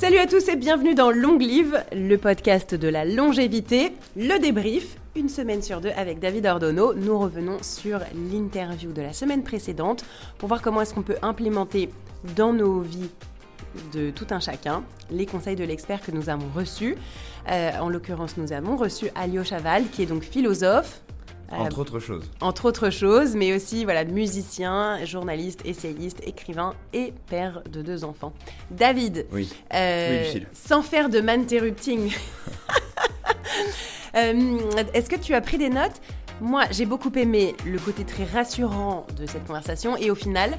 Salut à tous et bienvenue dans Long Live, le podcast de la longévité, le débrief, une semaine sur deux avec David Ordonneau. Nous revenons sur l'interview de la semaine précédente pour voir comment est-ce qu'on peut implémenter dans nos vies de tout un chacun les conseils de l'expert que nous avons reçus. En l'occurrence, nous avons reçu Alio Chaval, qui est donc philosophe. Entre autres choses. Entre autres choses, mais aussi musicien, journaliste, essayiste, écrivain et père de 2 enfants. David, oui, sans faire de man-interrupting, est-ce que tu as pris des notes ? Moi, j'ai beaucoup aimé le côté très rassurant de cette conversation et au final,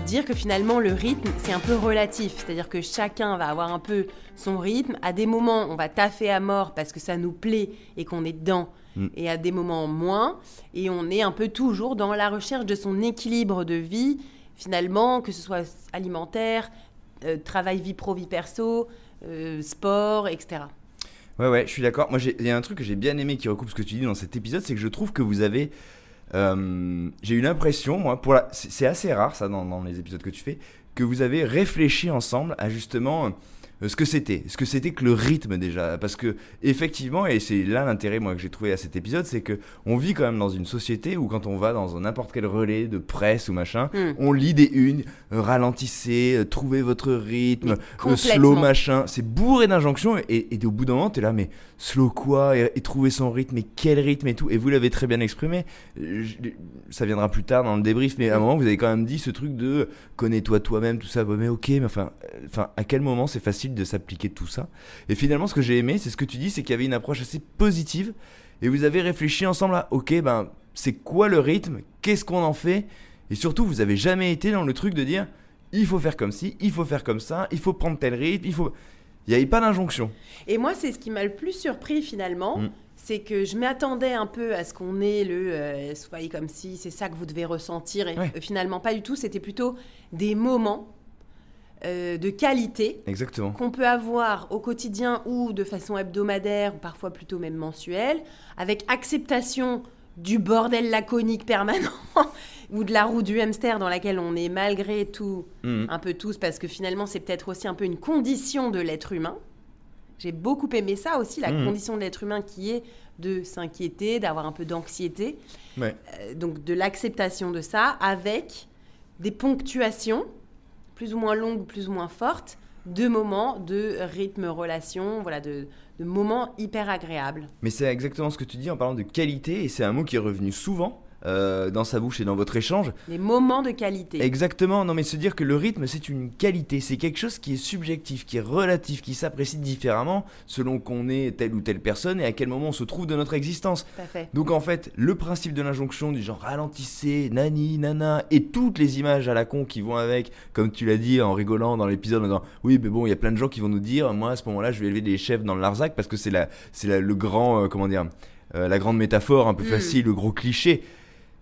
dire que finalement le rythme, c'est un peu relatif. C'est-à-dire que chacun va avoir un peu son rythme. À des moments, on va taffer à mort parce que ça nous plaît et qu'on est dedans. Et à des moments moins, et on est un peu toujours dans la recherche de son équilibre de vie, finalement, que ce soit alimentaire, travail, vie pro, vie perso, sport, etc. Ouais, je suis d'accord. Moi, il y a un truc que j'ai bien aimé qui recoupe ce que tu dis dans cet épisode, c'est que je trouve que vous avez... j'ai eu l'impression, moi, c'est assez rare ça dans les épisodes que tu fais, que vous avez réfléchi ensemble à justement... ce que c'était que le rythme déjà, parce que effectivement, et c'est là l'intérêt moi que j'ai trouvé à cet épisode, c'est que on vit quand même dans une société où quand on va dans n'importe quel relais de presse ou machin, on lit des unes, ralentissez, trouvez votre rythme, slow machin, c'est bourré d'injonctions et au bout d'un moment t'es là mais slow quoi et trouver son rythme, mais quel rythme et tout, et vous l'avez très bien exprimé, ça viendra plus tard dans le débrief, mais à un moment vous avez quand même dit ce truc de connais-toi toi-même, tout ça, mais ok, mais enfin à quel moment c'est facile de s'appliquer tout ça. Et finalement ce que j'ai aimé, c'est ce que tu dis, c'est qu'il y avait une approche assez positive et vous avez réfléchi ensemble à ok, c'est quoi le rythme, qu'est-ce qu'on en fait, et surtout vous avez jamais été dans le truc de dire il faut faire comme ci, il faut faire comme ça, il faut prendre tel rythme, il n'y avait pas d'injonction. Et moi c'est ce qui m'a le plus surpris finalement, c'est que je m'attendais un peu à ce qu'on ait soyez comme si c'est ça que vous devez ressentir, et finalement pas du tout, c'était plutôt des moments de qualité. Exactement. Qu'on peut avoir au quotidien ou de façon hebdomadaire ou parfois plutôt même mensuelle, avec acceptation du bordel laconique permanent ou de la roue du hamster dans laquelle on est malgré tout un peu tous, parce que finalement c'est peut-être aussi un peu une condition de l'être humain. J'ai beaucoup aimé ça aussi, la condition de l'être humain qui est de s'inquiéter, d'avoir un peu d'anxiété. Donc de l'acceptation de ça avec des ponctuations plus ou moins longues, plus ou moins fortes, de moments de rythme, relation, de moments hyper agréables. Mais c'est exactement ce que tu dis en parlant de qualité, et c'est un mot qui est revenu souvent dans sa bouche et dans votre échange. Les moments de qualité. Exactement, non mais se dire que le rythme c'est une qualité, c'est quelque chose qui est subjectif, qui est relatif, qui s'apprécie différemment selon qu'on est telle ou telle personne et à quel moment on se trouve de notre existence. Tout à fait. Donc en fait, le principe de l'injonction du genre ralentissez, nani, nana, et toutes les images à la con qui vont avec, comme tu l'as dit en rigolant dans l'épisode en disant oui mais bon il y a plein de gens qui vont nous dire moi à ce moment là je vais élever des chefs dans le Larzac parce que c'est le grand, la grande métaphore un peu facile, le gros cliché.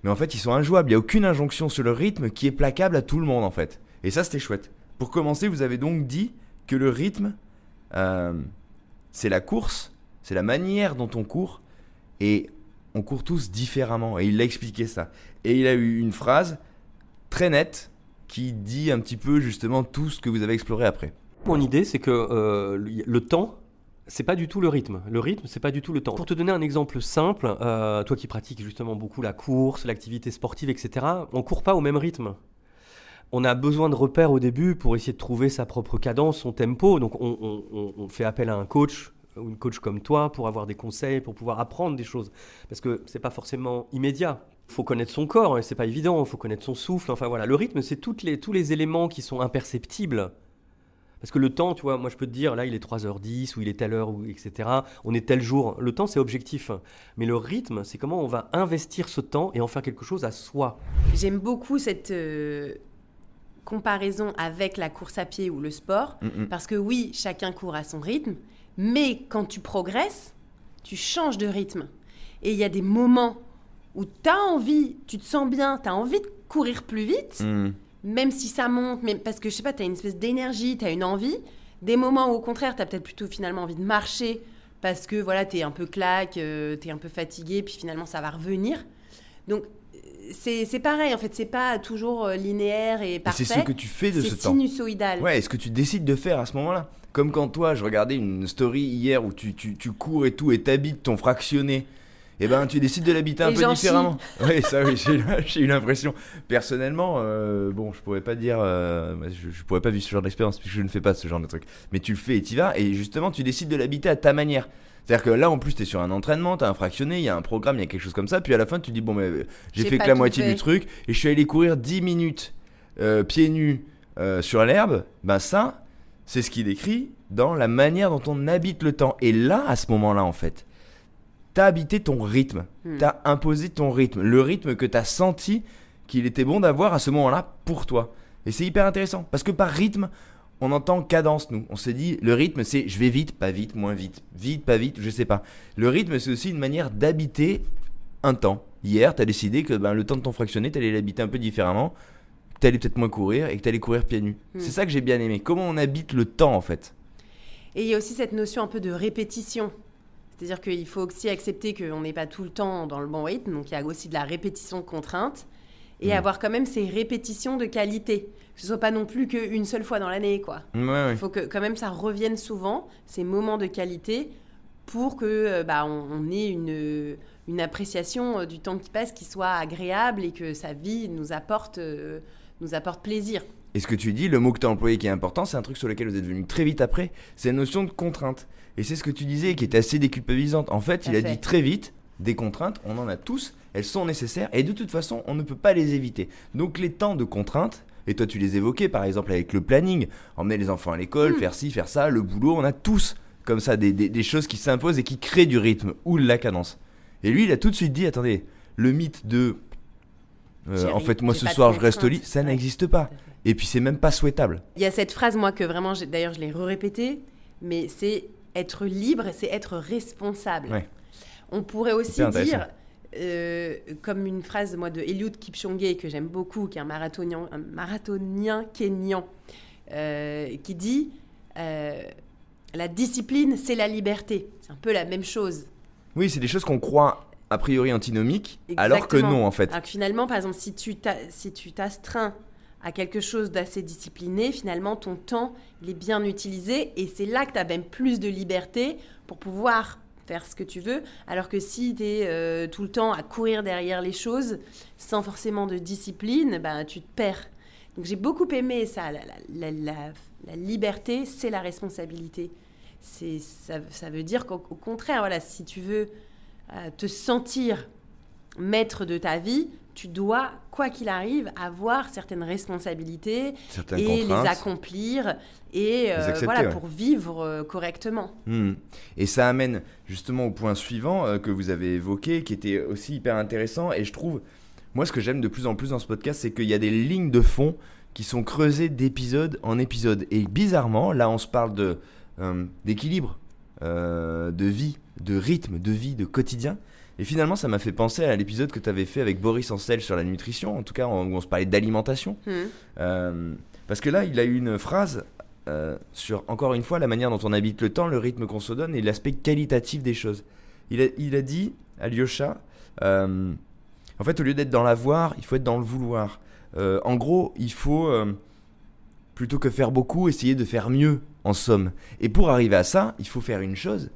Mais en fait, ils sont injouables. Il n'y a aucune injonction sur le rythme qui est placable à tout le monde, en fait. Et ça, c'était chouette. Pour commencer, vous avez donc dit que le rythme, c'est la course, c'est la manière dont on court. Et on court tous différemment. Et il a expliqué ça. Et il a eu une phrase très nette qui dit un petit peu, justement, tout ce que vous avez exploré après. Mon idée, c'est que le temps... c'est pas du tout le rythme. Le rythme, c'est pas du tout le temps. Pour te donner un exemple simple, toi qui pratiques justement beaucoup la course, l'activité sportive, etc., on court pas au même rythme. On a besoin de repères au début pour essayer de trouver sa propre cadence, son tempo. Donc on fait appel à un coach ou une coach comme toi pour avoir des conseils, pour pouvoir apprendre des choses. Parce que c'est pas forcément immédiat. Il faut connaître son corps, hein, c'est pas évident. Il faut connaître son souffle. Enfin voilà, le rythme, c'est tous les éléments qui sont imperceptibles. Parce que le temps, tu vois, moi je peux te dire, là il est 3h10, ou il est telle heure, ou etc. On est tel jour. Le temps, c'est objectif. Mais le rythme, c'est comment on va investir ce temps et en faire quelque chose à soi. J'aime beaucoup cette comparaison avec la course à pied ou le sport. Parce que oui, chacun court à son rythme. Mais quand tu progresses, tu changes de rythme. Et il y a des moments où tu as envie, tu te sens bien, tu as envie de courir plus vite. Même si ça monte, parce que je sais pas, t'as une espèce d'énergie, t'as une envie. Des moments où au contraire, t'as peut-être plutôt finalement envie de marcher parce que voilà, t'es un peu claque, t'es un peu fatigué, puis finalement ça va revenir. Donc c'est pareil, en fait, c'est pas toujours linéaire et Et parfait. c'est ce que tu fais de ce C'est temps. sinusoïdal. Ouais, est-ce que tu décides de faire à ce moment-là? Comme quand toi, je regardais une story hier où tu cours et tout et t'habites ton fractionné. Et ben, tu décides de l'habiter un Et peu j'en différemment. Oui, ça, oui, j'ai eu l'impression. Personnellement, bon, je pourrais pas dire, je pourrais pas vivre ce genre d'expérience puisque je ne fais pas ce genre de truc. Mais tu le fais et t'y vas et justement, tu décides de l'habiter à ta manière. C'est-à-dire que là, en plus, t'es sur un entraînement, t'as un fractionné, il y a un programme, il y a quelque chose comme ça. Puis à la fin, tu dis, bon, mais j'ai fait pas que la tout moitié fait. du truc et je suis allé courir 10 minutes pieds nus sur l'herbe. Ben ça, c'est ce qu'il décrit dans la manière dont on habite le temps. Et là, à ce moment-là, en fait, t'as habité ton rythme, t'as imposé ton rythme, le rythme que t'as senti qu'il était bon d'avoir à ce moment-là pour toi. Et c'est hyper intéressant, parce que par rythme, on entend cadence, nous. On se dit, le rythme, c'est je vais vite, pas vite, moins vite, vite, pas vite, je sais pas. Le rythme, c'est aussi une manière d'habiter un temps. Hier, t'as décidé que le temps de ton fractionné, t'allais l'habiter un peu différemment, que t'allais peut-être moins courir et que t'allais courir pieds nus. C'est ça que j'ai bien aimé, comment on habite le temps, en fait. Et il y a aussi cette notion un peu de répétition. C'est-à-dire qu'il faut aussi accepter qu'on n'est pas tout le temps dans le bon rythme, donc il y a aussi de la répétition de contraintes, et avoir quand même ces répétitions de qualité. Que ce soit pas non plus qu'une seule fois dans l'année, quoi. Ouais. Il faut que quand même ça revienne souvent, ces moments de qualité, pour que on ait une appréciation du temps qui passe qui soit agréable et que sa vie nous apporte plaisir. Et ce que tu dis, le mot que tu as employé qui est important, c'est un truc sur lequel vous êtes venu très vite après, c'est la notion de contrainte. Et c'est ce que tu disais qui était assez déculpabilisante. En fait, il a dit très vite, des contraintes, on en a tous, elles sont nécessaires et de toute façon, on ne peut pas les éviter. Donc les temps de contraintes, et toi tu les évoquais par exemple avec le planning, emmener les enfants à l'école, faire ci, faire ça, le boulot, on a tous comme ça des choses qui s'imposent et qui créent du rythme ou de la cadence. Et lui, il a tout de suite dit, attendez, le mythe de en fait, moi ce soir je reste au lit, ça n'existe pas. Et puis c'est même pas souhaitable. Il y a cette phrase, moi, que vraiment, d'ailleurs, je l'ai répétée, mais c'est être libre, c'est être responsable. Ouais. On pourrait aussi Hyper dire, comme une phrase, moi, de Eliud Kipchoge, que j'aime beaucoup, qui est un marathonien kényan, qui dit la discipline, c'est la liberté. C'est un peu la même chose. Oui, c'est des choses qu'on croit a priori antinomiques, Exactement. alors que non en fait. Alors que finalement, par exemple, si tu t'astreins à quelque chose d'assez discipliné, finalement, ton temps, il est bien utilisé et c'est là que tu as même plus de liberté pour pouvoir faire ce que tu veux. Alors que si tu es tout le temps à courir derrière les choses sans forcément de discipline, tu te perds. Donc j'ai beaucoup aimé ça. La liberté, c'est la responsabilité. Ça veut dire qu'au contraire, voilà, si tu veux te sentir maître de ta vie, tu dois, quoi qu'il arrive, avoir certaines responsabilités et les accomplir et pour vivre correctement. Et ça amène justement au point suivant que vous avez évoqué, qui était aussi hyper intéressant. Et je trouve, moi ce que j'aime de plus en plus dans ce podcast, c'est qu'il y a des lignes de fond qui sont creusées d'épisode en épisode. Et bizarrement, là on se parle d'équilibre, de vie, de rythme, de vie, de quotidien. Et finalement, ça m'a fait penser à l'épisode que tu avais fait avec Boris Ancel sur la nutrition, en tout cas où on se parlait d'alimentation. Parce que là, il a eu une phrase sur, encore une fois, la manière dont on habite le temps, le rythme qu'on se donne et l'aspect qualitatif des choses. Il a dit, Alyosha, en fait, au lieu d'être dans l'avoir, il faut être dans le vouloir. En gros, il faut, plutôt que faire beaucoup, essayer de faire mieux, en somme. Et pour arriver à ça, il faut faire une chose,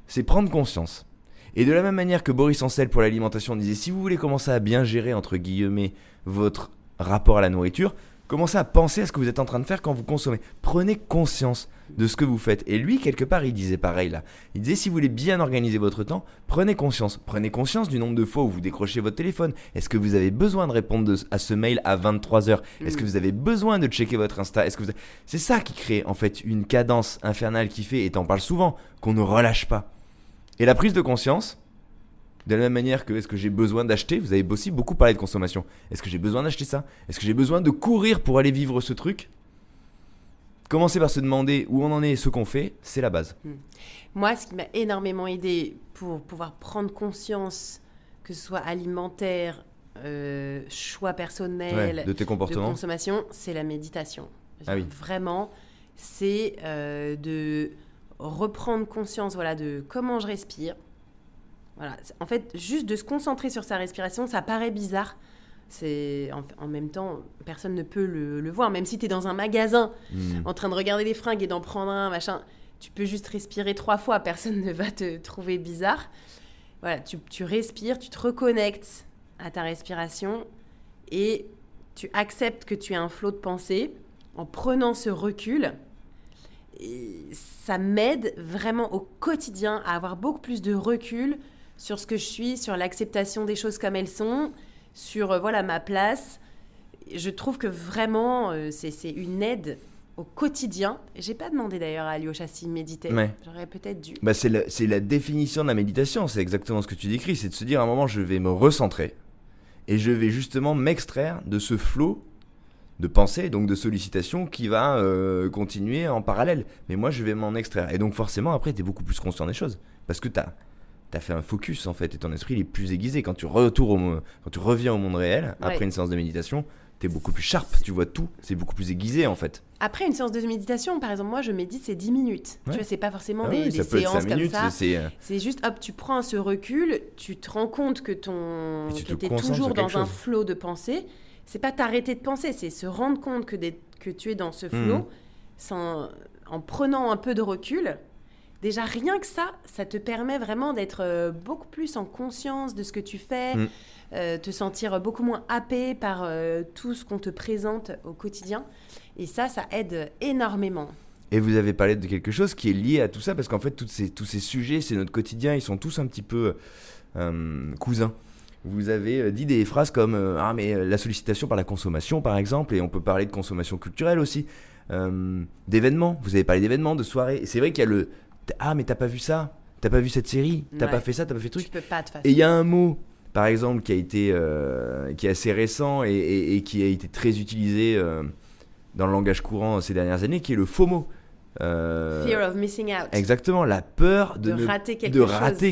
c'est prendre conscience. Et de la même manière que Boris Ancel pour l'alimentation disait, si vous voulez commencer à bien gérer, entre guillemets, votre rapport à la nourriture, commencez à penser à ce que vous êtes en train de faire quand vous consommez. Prenez conscience de ce que vous faites. Et lui, quelque part, il disait pareil là. Il disait, si vous voulez bien organiser votre temps, prenez conscience. Prenez conscience du nombre de fois où vous décrochez votre téléphone. Est-ce que vous avez besoin de répondre à ce mail à 23h ? Est-ce que vous avez besoin de checker votre Insta ? C'est ça qui crée en fait une cadence infernale qui fait, et t'en parles souvent, qu'on ne relâche pas. Et la prise de conscience, de la même manière que est-ce que j'ai besoin d'acheter, vous avez aussi beaucoup parlé de consommation. Est-ce que j'ai besoin d'acheter ça ? Est-ce que j'ai besoin de courir pour aller vivre ce truc ? Commencer par se demander où on en est et ce qu'on fait, c'est la base. Moi, ce qui m'a énormément aidé pour pouvoir prendre conscience, que ce soit alimentaire, choix personnel, de tes comportements, de consommation, c'est la méditation. Ah oui. Vraiment, c'est de reprendre conscience de comment je respire. Voilà. En fait, juste de se concentrer sur sa respiration, ça paraît bizarre, En même temps, personne ne peut le voir. Même si tu es dans un magasin en train de regarder les fringues et d'en prendre un, machin, tu peux juste respirer 3 fois, personne ne va te trouver bizarre. Voilà, tu respires, tu te reconnectes à ta respiration et tu acceptes que tu as un flot de pensée en prenant ce recul. Et ça m'aide vraiment au quotidien à avoir beaucoup plus de recul sur ce que je suis, sur l'acceptation des choses comme elles sont, sur ma place. Je trouve que vraiment, c'est une aide au quotidien. J'ai pas demandé d'ailleurs à Alyosha s'il méditait. Ouais. J'aurais peut-être dû. Bah, c'est la définition de la méditation, c'est exactement ce que tu décris, c'est de se dire à un moment je vais me recentrer et je vais justement m'extraire de ce flot de pensée, donc de sollicitation qui va continuer en parallèle. Mais moi je vais m'en extraire. Et donc forcément après tu es beaucoup plus conscient des choses parce que tu as fait un focus en fait et ton esprit il est plus aiguisé. Quand tu reviens au monde réel après une séance de méditation, t'es beaucoup plus sharp, tu vois tout, c'est beaucoup plus aiguisé en fait. Après une séance de méditation, par exemple, moi je médite, c'est 10 minutes. Ouais. Tu vois, c'est pas forcément Oui, des ça peut être séances 5 comme minutes, ça. c'est juste, hop, tu prends ce recul, tu te rends compte que Et tu te t'es concentres toujours sur quelque dans un chose. flot de pensée. C'est pas t'arrêter de penser, c'est se rendre compte que tu es dans ce flot en prenant un peu de recul. Déjà, rien que ça te permet vraiment d'être beaucoup plus en conscience de ce que tu fais, te sentir beaucoup moins happé par tout ce qu'on te présente au quotidien. Et ça aide énormément. Et vous avez parlé de quelque chose qui est lié à tout ça, parce qu'en fait, tous ces sujets, c'est notre quotidien, ils sont tous un petit peu cousins. Vous avez dit des phrases comme mais la sollicitation par la consommation, par exemple, et on peut parler de consommation culturelle aussi, d'événements. Vous avez parlé d'événements, de soirées. Et c'est vrai qu'il y a mais t'as pas vu ça, t'as pas vu cette série, t'as pas fait ça, t'as pas fait truc. Tu peux pas te faire. Et il y a un mot, par exemple, qui est assez récent et qui a été très utilisé dans le langage courant ces dernières années, qui est le FOMO. Fear of missing out. Exactement, la peur de rater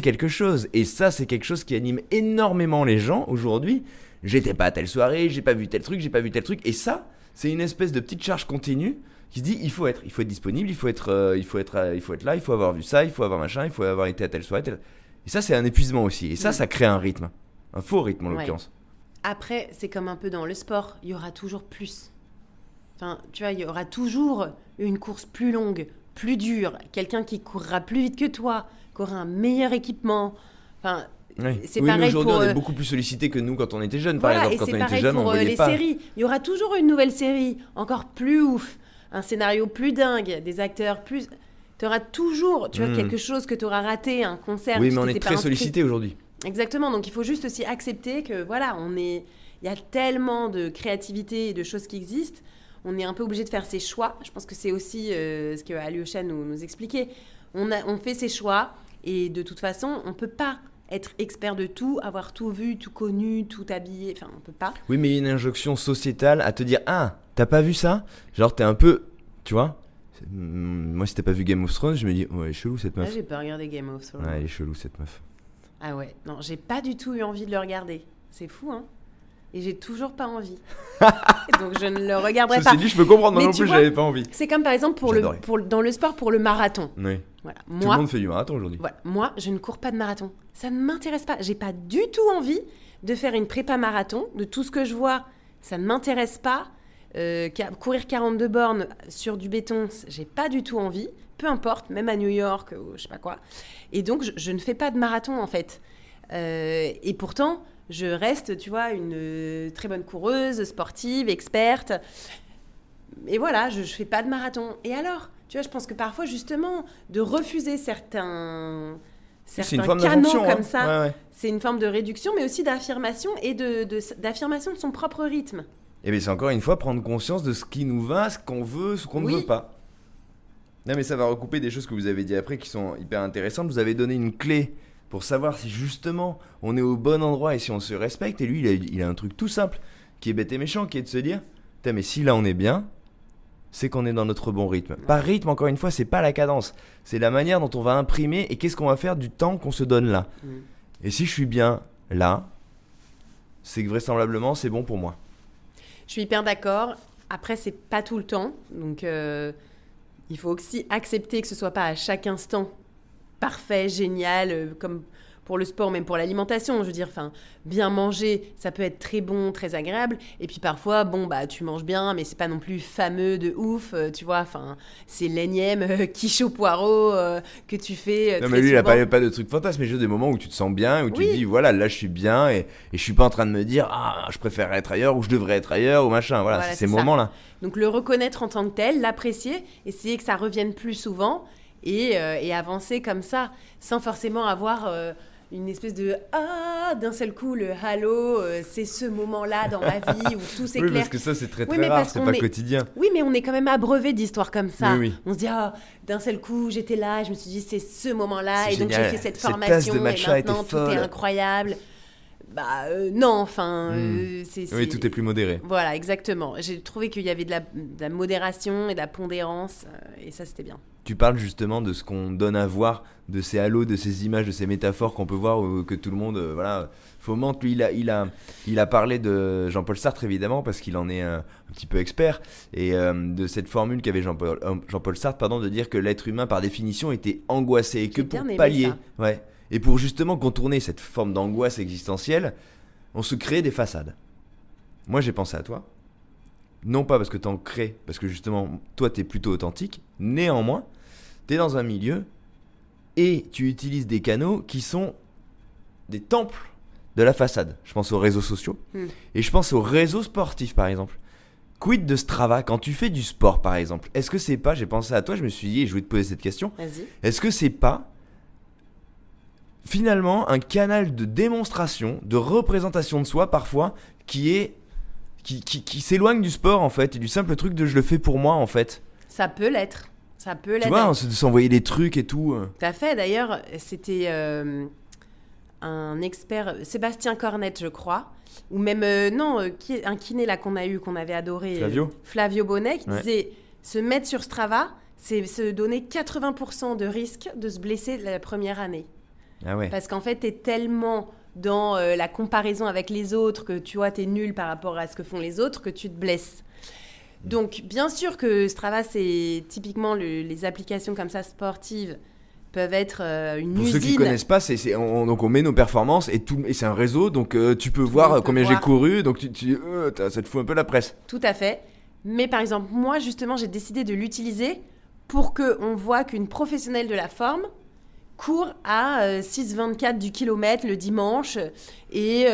quelque chose. Et ça, c'est quelque chose qui anime énormément les gens aujourd'hui. J'étais pas à telle soirée, j'ai pas vu tel truc. Et ça, c'est une espèce de petite charge continue qui se dit il faut être disponible, il faut être là, il faut avoir vu ça, il faut avoir machin, il faut avoir été à telle soirée. Et ça, c'est un épuisement aussi. Et ça crée un rythme, un faux rythme en l'occurrence. Après, c'est comme un peu dans le sport, il y aura toujours plus. Enfin, tu vois, il y aura toujours une course plus longue, plus dure, quelqu'un qui courra plus vite que toi, qui aura un meilleur équipement. Enfin, c'est pareil aujourd'hui, pour on est beaucoup plus sollicité que nous quand on était jeune, voilà, par exemple. Quand on était jeune, on pour voyait les pas. séries. Il y aura toujours une nouvelle série, encore plus ouf, un scénario plus dingue, des acteurs plus. Tu auras toujours, tu vois, quelque chose que tu auras raté, un concert. Oui, qui mais on est t'était pas très inscrit. sollicité aujourd'hui. Exactement, donc il faut juste aussi accepter que voilà, il y a tellement de créativité et de choses qui existent, on est un peu obligé de faire ses choix. Je pense que c'est aussi ce que Alyosha nous expliquait. On fait ses choix et de toute façon, on peut pas être expert de tout, avoir tout vu, tout connu, tout habillé, enfin on peut pas. Oui, mais il y a une injonction sociétale à te dire t'as pas vu ça ? Genre t'es un peu, tu vois. Moi, si t'as pas vu Game of Thrones, je me dis elle est chelou cette meuf. Là, j'ai pas regardé Game of Thrones. Ouais, elle est chelou cette meuf. Ah ouais, non, j'ai pas du tout eu envie de le regarder. C'est fou, hein. Et j'ai toujours pas envie. Donc je ne le regarderai pas. Ceci dit, je peux comprendre, moi Mais non tu plus, vois, j'avais pas envie. C'est comme par exemple dans le sport pour le marathon. Oui. Voilà. Tout le monde fait du marathon aujourd'hui. Voilà. Moi, je ne cours pas de marathon. Ça ne m'intéresse pas. J'ai pas du tout envie de faire une prépa marathon. De tout ce que je vois, ça ne m'intéresse pas. Courir 42 bornes sur du béton, j'ai pas du tout envie. Peu importe, même à New York ou je sais pas quoi. Et donc, je ne fais pas de marathon en fait. Et pourtant, je reste, tu vois, une très bonne coureuse, sportive, experte. Et voilà, je fais pas de marathon. Et alors, tu vois, je pense que parfois, justement, de refuser certains canaux comme ça, c'est une forme de réduction, mais aussi d'affirmation et d'affirmation de son propre rythme. Et bien, c'est encore une fois prendre conscience de ce qui nous va, ce qu'on veut, ce qu'on ne veut pas. Non, mais ça va recouper des choses que vous avez dit après qui sont hyper intéressantes. Vous avez donné une clé pour savoir si justement on est au bon endroit et si on se respecte. Et lui, il a un truc tout simple qui est bête et méchant, qui est de se dire mais si là on est bien, c'est qu'on est dans notre bon rythme. Par rythme, encore une fois, c'est pas la cadence, c'est la manière dont on va imprimer et qu'est-ce qu'on va faire du temps qu'on se donne là. Et si je suis bien là, c'est que vraisemblablement c'est bon pour moi. Je suis hyper d'accord. Après, c'est pas tout le temps, donc il faut aussi accepter que ce soit pas à chaque instant parfait, génial, comme pour le sport, même pour l'alimentation. Je veux dire, enfin, bien manger, ça peut être très bon, très agréable. Et puis parfois, bon, bah, tu manges bien, mais c'est pas non plus fameux de ouf, tu vois. Enfin, c'est l'énième quiche au poireau que tu fais Non, très mais lui, il a souvent. pas de trucs fantasmes, mais juste des moments où tu te sens bien, où tu Oui. te dis, voilà, là, je suis bien, et je suis pas en train de me dire, je préfère être ailleurs, ou je devrais être ailleurs, ou machin. Voilà, Voilà, c'est ces c'est ça. moments-là. Donc le reconnaître en tant que tel, l'apprécier, essayer que ça revienne plus souvent et avancer comme ça, sans forcément avoir une espèce de d'un seul coup le halo, c'est ce moment-là dans ma vie où tout Oui, s'éclaire. parce que ça, c'est très Oui, très mais rare, parce c'est qu'on pas est- quotidien. Oui, mais on est quand même abreuvé d'histoires comme ça. Oui, oui. On se dit, d'un seul coup, j'étais là, je me suis dit, c'est ce moment-là, C'est et donc j'ai génial. fait cette Cette formation, tasse de et matcha était maintenant tout est folle. incroyable. Bah non, enfin, Oui, tout est plus modéré. Voilà, exactement. J'ai trouvé qu'il y avait de la modération et de la pondérance, et ça, c'était bien. Tu parles justement de ce qu'on donne à voir, de ces halos, de ces images, de ces métaphores qu'on peut voir, que tout le monde fomente. Lui, il a parlé de Jean-Paul Sartre, évidemment, parce qu'il en est un petit peu expert, et de cette formule qu'avait Jean-Paul Sartre, pardon, de dire que l'être humain, par définition, était angoissé, et que J'ai pour bien aimé pallier, ça. ouais, et pour justement contourner cette forme d'angoisse existentielle, on se crée des façades. Moi, j'ai pensé à toi. Non pas parce que t'en crées, parce que justement, toi, t'es plutôt authentique. Néanmoins, t'es dans un milieu et tu utilises des canaux qui sont des temples de la façade. Je pense aux réseaux sociaux et je pense aux réseaux sportifs, par exemple. Quid de Strava quand tu fais du sport, par exemple? Est-ce que c'est pas, j'ai pensé à toi, je me suis dit, et je voulais te poser cette question, Vas-y. est-ce que c'est pas finalement un canal de démonstration, de représentation de soi parfois, qui s'éloigne du sport en fait, et du simple truc de je le fais pour moi en fait. Ça peut l'être. Ça peut l'être. Tu vois, de s'envoyer des trucs et tout. Tout à fait. D'ailleurs, c'était un expert, Sébastien Cornette, je crois, ou même, un kiné là qu'on a eu, qu'on avait adoré. Flavio Bonnet, qui disait, se mettre sur Strava, c'est se donner 80% de risque de se blesser la première année. Ah ouais. Parce qu'en fait, t'es tellement dans la comparaison avec les autres que tu vois, t'es nul par rapport à ce que font les autres, que tu te blesses. Donc, bien sûr que Strava, c'est typiquement les applications comme ça sportives peuvent être une Pour usine. ceux qui connaissent pas, donc on met nos performances et c'est un réseau, donc tu peux voir combien j'ai couru, donc ça te fout un peu la presse. Tout à fait. Mais par exemple, moi, justement, j'ai décidé de l'utiliser pour qu'on voit qu'une professionnelle de la forme court à 6,24 du kilomètre le dimanche et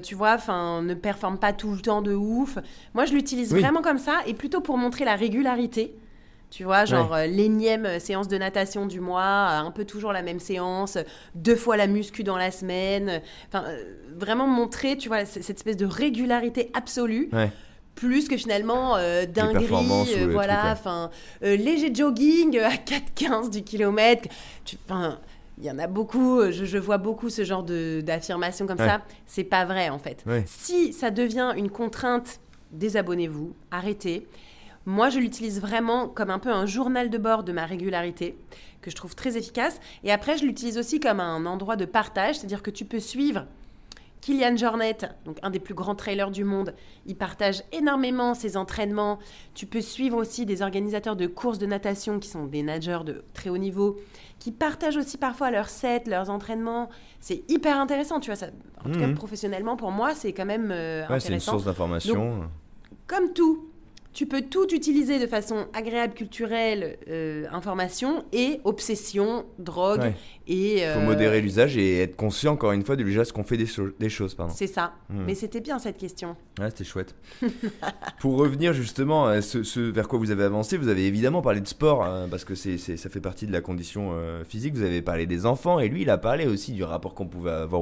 tu vois, ne performe pas tout le temps de ouf. Moi, je l'utilise vraiment comme ça et plutôt pour montrer la régularité. Tu vois, genre l'énième séance de natation du mois, un peu toujours la même séance, 2 fois la muscu dans la semaine. Vraiment montrer, tu vois, cette espèce de régularité absolue. Ouais. Plus que finalement dinguerie, voilà, léger jogging à 4,15 du kilomètre. Il y en a beaucoup, je vois beaucoup ce genre d'affirmations comme ça. C'est pas vrai en fait. Ouais. Si ça devient une contrainte, désabonnez-vous, arrêtez. Moi, je l'utilise vraiment comme un peu un journal de bord de ma régularité, que je trouve très efficace. Et après, je l'utilise aussi comme un endroit de partage, c'est-à-dire que tu peux suivre Kilian Jornet, donc un des plus grands trailers du monde. Il partage énormément ses entraînements. Tu peux suivre aussi des organisateurs de courses de natation qui sont des nageurs de très haut niveau, qui partagent aussi parfois leurs sets, leurs entraînements. C'est hyper intéressant, tu vois. Ça, en tout cas, professionnellement, pour moi, c'est quand même intéressant. C'est une source d'information. Donc, comme tout, tu peux tout utiliser de façon agréable, culturelle, information et obsession, drogue. Ouais. Il faut modérer l'usage et être conscient, encore une fois, de l'usage qu'on fait des choses. Pardon. C'est ça. Mais c'était bien cette question. Ouais, c'était chouette. Pour revenir justement à ce vers quoi vous avez avancé, vous avez évidemment parlé de sport, parce que ça fait partie de la condition physique. Vous avez parlé des enfants et lui, il a parlé aussi du rapport qu'on pouvait avoir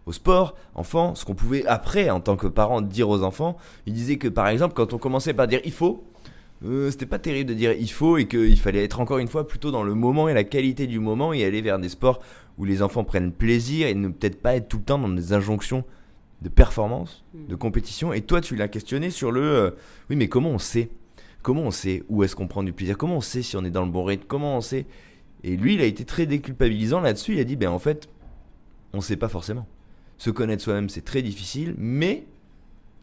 au sport, enfant, ce qu'on pouvait après, en tant que parent, dire aux enfants. Il disait que par exemple, quand on commençait par dire il faut, c'était pas terrible de dire il faut et qu'il fallait être encore une fois plutôt dans le moment et la qualité du moment et aller vers des sports où les enfants prennent plaisir et ne peut-être pas être tout le temps dans des injonctions de performance, de compétition. Et toi, tu l'as questionné sur oui, mais comment on sait où est-ce qu'on prend du plaisir? Comment on sait si on est dans le bon rythme? Comment on sait? Et lui, il a été très déculpabilisant là-dessus. Il a dit, en fait, on sait pas forcément. Se connaître soi-même, c'est très difficile, mais,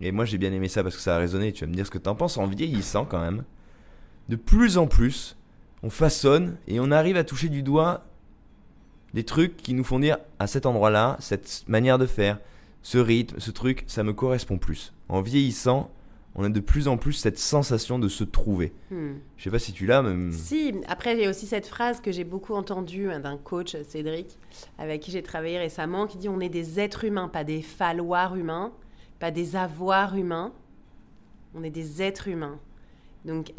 et moi j'ai bien aimé ça parce que ça a résonné, tu vas me dire ce que t'en penses, en vieillissant quand même, de plus en plus, on façonne et on arrive à toucher du doigt Des trucs qui nous font dire, à cet endroit-là, cette manière de faire, ce rythme, ce truc, ça me correspond plus. En vieillissant, on a de plus en plus cette sensation de se trouver. Je sais pas si tu l'as, mais... Si, après, il y a aussi cette phrase que j'ai beaucoup entendue d'un coach, Cédric, avec qui j'ai travaillé récemment, qui dit « On est des êtres humains, pas des falloirs humains, pas des avoirs humains. On est des êtres humains. » Donc,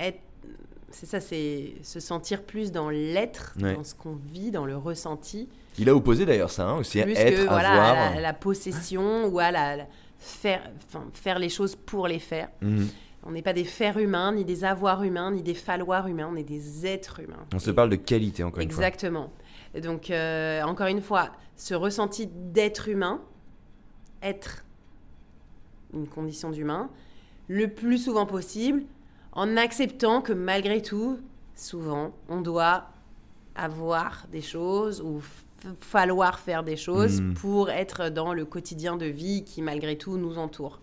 c'est ça, c'est se sentir plus dans l'être, dans ce qu'on vit, dans le ressenti. Il a opposé d'ailleurs ça, aussi, plus être, que, avoir... la possession ou à faire les choses pour les faire. On n'est pas des fers humains, ni des avoirs humains, ni des falloirs humains, on est des êtres humains. On se parle de qualité, encore une fois. Exactement. Donc, encore une fois, ce ressenti d'être humain, être une condition d'humain, le plus souvent possible, en acceptant que malgré tout, souvent, on doit avoir des choses ou falloir faire des choses pour être dans le quotidien de vie qui, malgré tout, nous entoure.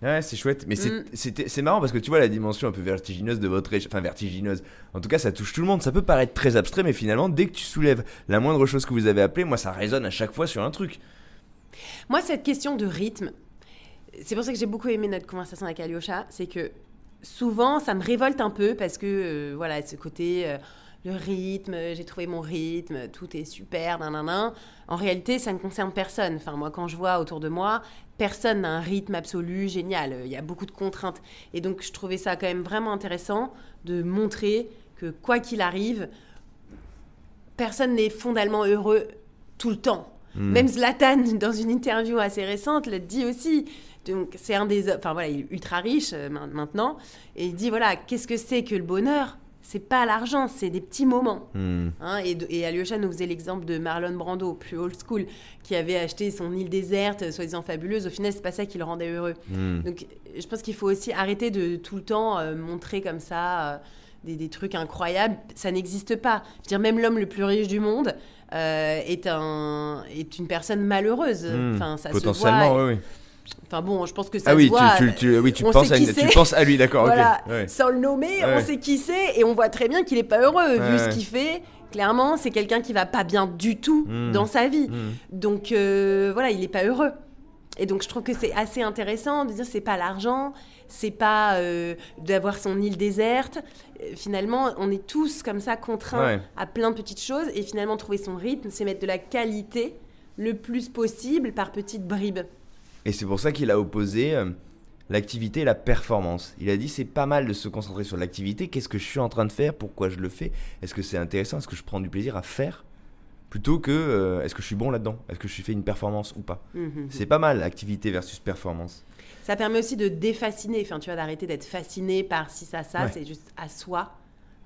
Ouais, c'est chouette. Mais c'est marrant parce que tu vois la dimension un peu vertigineuse de votre échelle. Enfin, vertigineuse. En tout cas, ça touche tout le monde. Ça peut paraître très abstrait, mais finalement, dès que tu soulèves la moindre chose que vous avez appelée, moi, ça résonne à chaque fois sur un truc. Moi, cette question de rythme, c'est pour ça que j'ai beaucoup aimé notre conversation avec Alyosha, c'est que souvent, ça me révolte un peu parce que, voilà, ce côté... le rythme, j'ai trouvé mon rythme, tout est super, nanana. En réalité, ça ne concerne personne. Enfin, moi, quand je vois autour de moi, personne n'a un rythme absolu, génial. Il y a beaucoup de contraintes. Et donc, je trouvais ça quand même vraiment intéressant de montrer que, quoi qu'il arrive, personne n'est fondamentalement heureux tout le temps. Même Zlatan, dans une interview assez récente, le dit aussi. Donc, c'est un des... Enfin, voilà, il est ultra riche maintenant. Et il dit, voilà, qu'est-ce que c'est que le bonheur ? C'est pas l'argent, c'est des petits moments. Hein, et Alyosha nous faisait l'exemple de Marlon Brando, plus old school, qui avait acheté son île déserte, soi-disant fabuleuse. Au final, c'est pas ça qui le rendait heureux. Donc, je pense qu'il faut aussi arrêter de tout le temps montrer comme ça des trucs incroyables. Ça n'existe pas. Je veux dire, même l'homme le plus riche du monde est une personne malheureuse. Enfin, ça potentiellement, se voit. oui. Enfin bon, je pense que ça se voit. Tu penses à lui, d'accord. Voilà, okay. Sans le nommer, on sait qui c'est et on voit très bien qu'il n'est pas heureux. Vu ce qu'il fait, clairement, c'est quelqu'un qui va pas bien du tout dans sa vie. Donc voilà, il n'est pas heureux. Et donc je trouve que c'est assez intéressant de dire c'est pas l'argent, c'est pas d'avoir son île déserte. Finalement, on est tous comme ça contraints à plein de petites choses et finalement trouver son rythme, c'est mettre de la qualité le plus possible par petites bribes. Et c'est pour ça qu'il a opposé l'activité et la performance. Il a dit c'est pas mal de se concentrer sur l'activité. Qu'est-ce que je suis en train de faire ? Pourquoi je le fais ? Est-ce que c'est intéressant ? Est-ce que je prends du plaisir à faire ? Plutôt que est-ce que je suis bon là-dedans ? Est-ce que je fais une performance ou pas ? C'est pas mal, activité versus performance. Ça permet aussi de défasciner, enfin, tu vois, d'arrêter d'être fasciné par ci, ça, c'est juste à soi,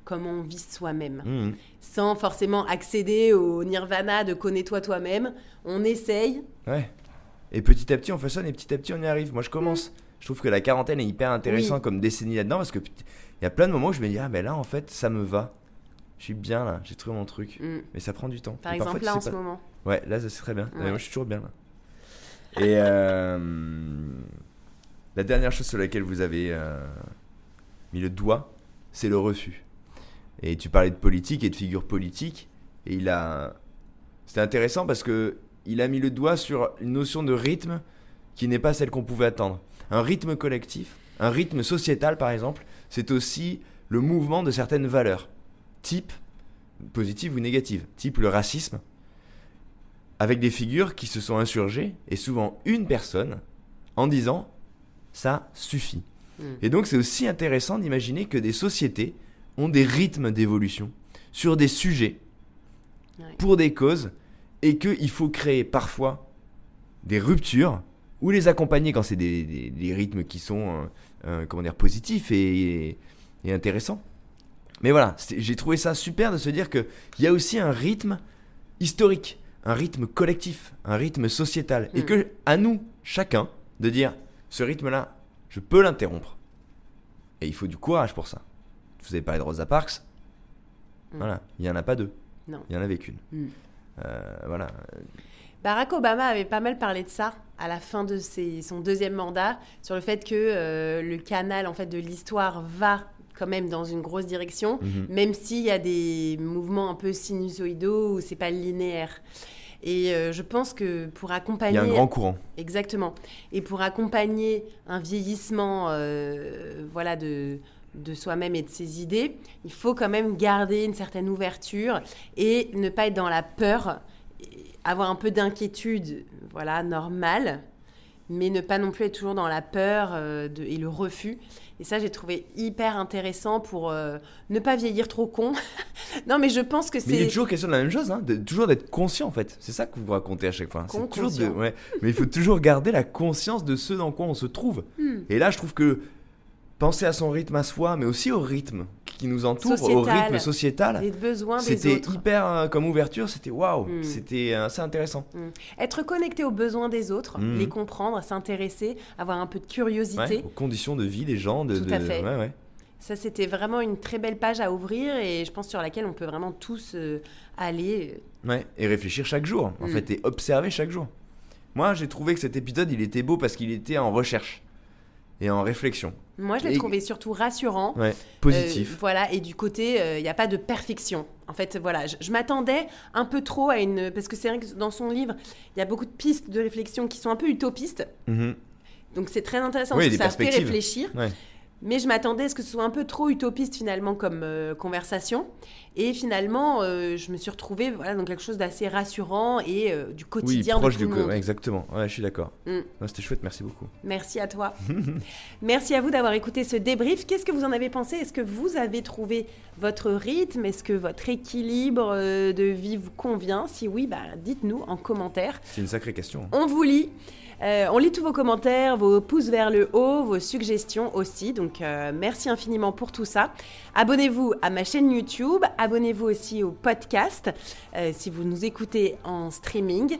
comment on vit soi-même. Sans forcément accéder au nirvana de connais-toi toi-même. On essaye. Ouais. Et petit à petit, on façonne et petit à petit, on y arrive. Moi, je commence. Je trouve que la quarantaine est hyper intéressante comme décennie là-dedans parce qu'il y a plein de moments où je me dis, ah ben là, en fait, ça me va. Je suis bien là, j'ai trouvé mon truc. Mais ça prend du temps. Par exemple, là, en ce moment. Ouais, là, c'est très bien. Moi, je suis toujours bien là. Et la dernière chose sur laquelle vous avez mis le doigt, c'est le refus. Et tu parlais de politique et de figure politique. Et c'était intéressant parce que il a mis le doigt sur une notion de rythme qui n'est pas celle qu'on pouvait attendre. Un rythme collectif, un rythme sociétal par exemple, c'est aussi le mouvement de certaines valeurs, type positives ou négatives, type le racisme, avec des figures qui se sont insurgées, et souvent une personne, en disant « ça suffit ». Et donc c'est aussi intéressant d'imaginer que des sociétés ont des rythmes d'évolution sur des sujets, pour des causes, et qu'il faut créer parfois des ruptures ou les accompagner quand c'est des rythmes qui sont positifs et intéressants. Mais voilà, j'ai trouvé ça super de se dire qu'il y a aussi un rythme historique, un rythme collectif, un rythme sociétal. Et que à nous, chacun, de dire ce rythme-là, je peux l'interrompre. Et il faut du courage pour ça. Vous avez parlé de Rosa Parks. Voilà, il n'y en a pas deux. Non. Il n'y en avait qu'une. Voilà. Barack Obama avait pas mal parlé de ça à la fin de son deuxième mandat, sur le fait que le canal en fait, de l'histoire va quand même dans une grosse direction, Mhm. même s'il y a des mouvements un peu sinusoïdaux où c'est pas linéaire. Et je pense que pour Il accompagner... y a un grand courant. Exactement. Et pour accompagner un vieillissement voilà, de soi-même et de ses idées, il faut quand même garder une certaine ouverture et ne pas être dans la peur, avoir un peu d'inquiétude, voilà, normale, mais ne pas non plus être toujours dans la peur et le refus. Et ça, j'ai trouvé hyper intéressant pour ne pas vieillir trop con. Non, mais je pense que Mais il est c'est... toujours question de la même chose, hein, toujours d'être conscient en fait. C'est ça que vous racontez à chaque fois. C'est toujours Conscient. ouais. Mais il faut toujours garder la conscience de ce dans quoi on se trouve. Et là, je trouve que penser à son rythme à soi, mais aussi au rythme qui nous entoure, au Sociétal. rythme sociétal, les besoins des c'était autres. hyper comme ouverture, c'était waouh, c'était assez intéressant. Être connecté aux besoins des autres, Mhm. les comprendre, s'intéresser, avoir un peu de Ouais, curiosité. aux conditions de vie des gens. Tout à fait. Ouais, ouais. Ça, c'était vraiment une très belle page à ouvrir et je pense sur laquelle on peut vraiment tous aller. Ouais, et réfléchir chaque jour, en fait, et observer chaque jour. Moi, j'ai trouvé que cet épisode, il était beau parce qu'il était en recherche et en réflexion. Moi, je l'ai Et- trouvé surtout rassurant. Ouais, positif. Voilà, et du côté, il n'y a pas de perfection. En fait, voilà, je m'attendais un peu trop à une... Parce que c'est vrai que dans son livre, il y a beaucoup de pistes de réflexion qui sont un peu utopistes. Mhm. Donc c'est très intéressant, Oui, parce que des ça fait perspectives. réfléchir. Ouais. Mais je m'attendais à ce que ce soit un peu trop utopiste finalement comme conversation. Et finalement, je me suis retrouvée voilà, dans quelque chose d'assez rassurant et du Oui, quotidien proche de tout du le monde. ouais, exactement. Ouais, je suis d'accord. Mm. Ouais, c'était chouette, merci beaucoup. Merci à toi. Merci à vous d'avoir écouté ce débrief. Qu'est-ce que vous en avez pensé? Est-ce que vous avez trouvé votre rythme? Est-ce que votre équilibre de vie vous convient? Si oui, bah, dites-nous en commentaire. C'est une sacrée question. On vous lit. On lit tous vos commentaires, vos pouces vers le haut, vos suggestions aussi. Donc, merci infiniment pour tout ça. Abonnez-vous à ma chaîne YouTube. Abonnez-vous aussi au podcast si vous nous écoutez en streaming.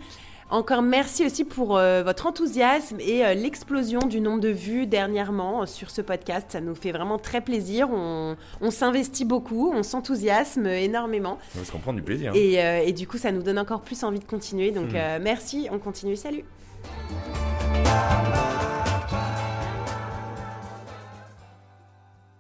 Encore merci aussi pour votre enthousiasme et l'explosion du nombre de vues dernièrement sur ce podcast. Ça nous fait vraiment très plaisir. On s'investit beaucoup, on s'enthousiasme énormément. Parce qu'on prend du plaisir. Et du coup, ça nous donne encore plus envie de continuer. Donc, merci, on continue. Salut!